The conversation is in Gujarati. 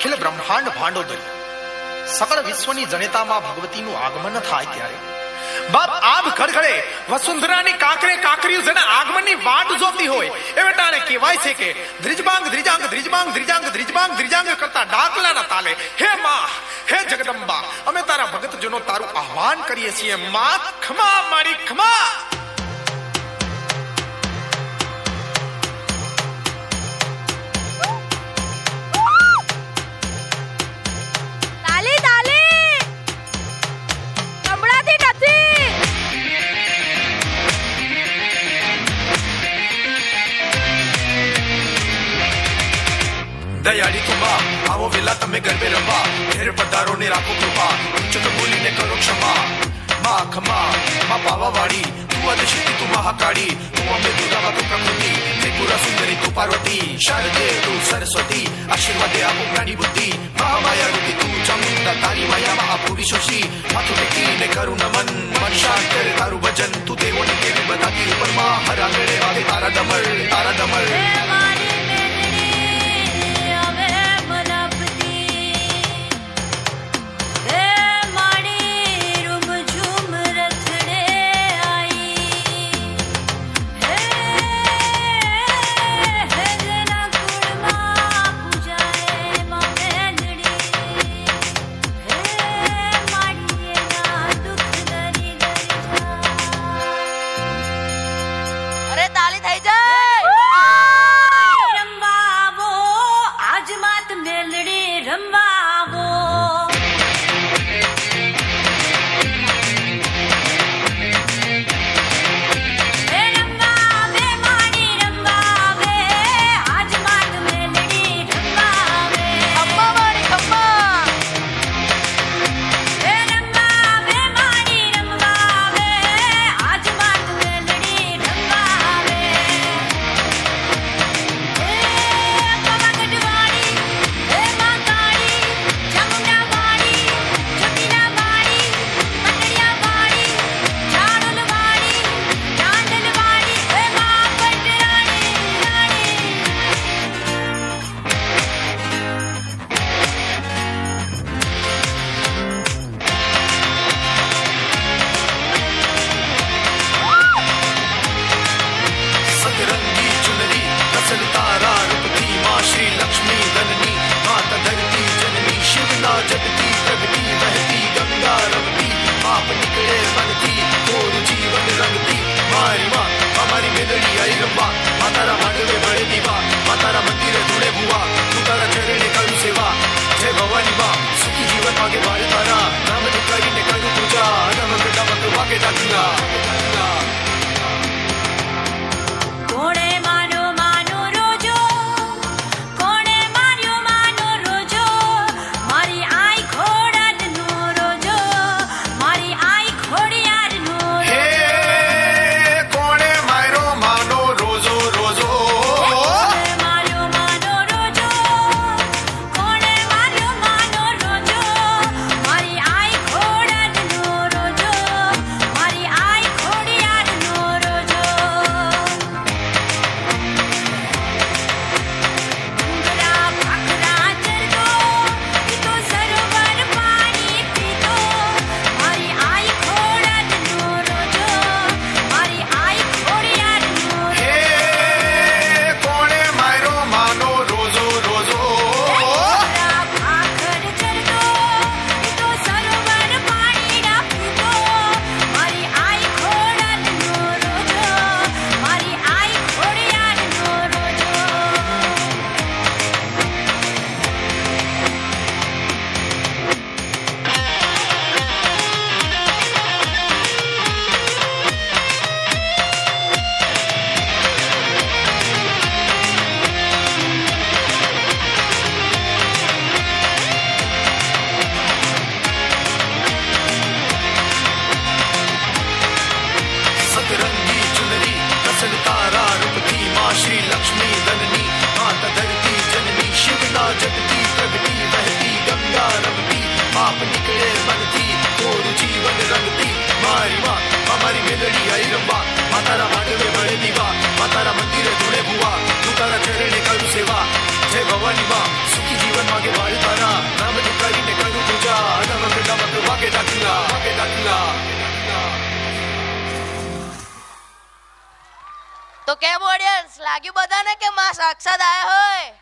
અખિલ બ્રહ્માંડ ભાંડોદરી સકળ વિશ્વની જનેતામાં ભગવતીનું આગમન થાય ત્યારે બાપ આભ ખડખડે વસુંધરાની કાંકરે કાંકરીઓ જેના આગમનની વાટ જોતી હોય એ વેટાને કહેવાય છે કે ધ્રિજબાંગ ધ્રિજાંગ ધ્રિજબાંગ ધ્રિજાંગ ધ્રિજબાંગ ધ્રિજાંગ કરતા ડાકલાના તાલે હે માં હે જગદંબા અમે તારા ભગતજનો તારું આહવાન કરીએ છીએ માં ખમા મારી ખમા. દયાળી તુંબા આવો વેલા તમે ગરબે રમવા ઘેર પધારો ને રાખો કૃપા ઉચ્ચત બોલીને કરો ક્ષમા માં ખમા માં પાવાવાળી તું અદશક્તિ તું મહાકાળી તું અંબે દુર્ગા તું પ્રકૃતિ ત્રિપુરા સુંદરી તું પાર્વતી શારદે તું સરસ્વતી આશીર્વાદે આપો જ્ઞાની બુદ્ધિ મહામાયા રૂપી તું ચામુંડા તારી માયામાં આપુરી શોષી માથું ટેકીને કરું નમન મન શાંત કરે તારું ભજન તું દેવોને દેવી બધાથી ઉપરમાં હર આંગણે વાગે તારા ડમર ભવાની માં સુખી જીવન માગે વાળી તારા તો કેમ ઓડિયન્સ લાગ્યું બધાને કે માં સાક્ષાત આયા હોય?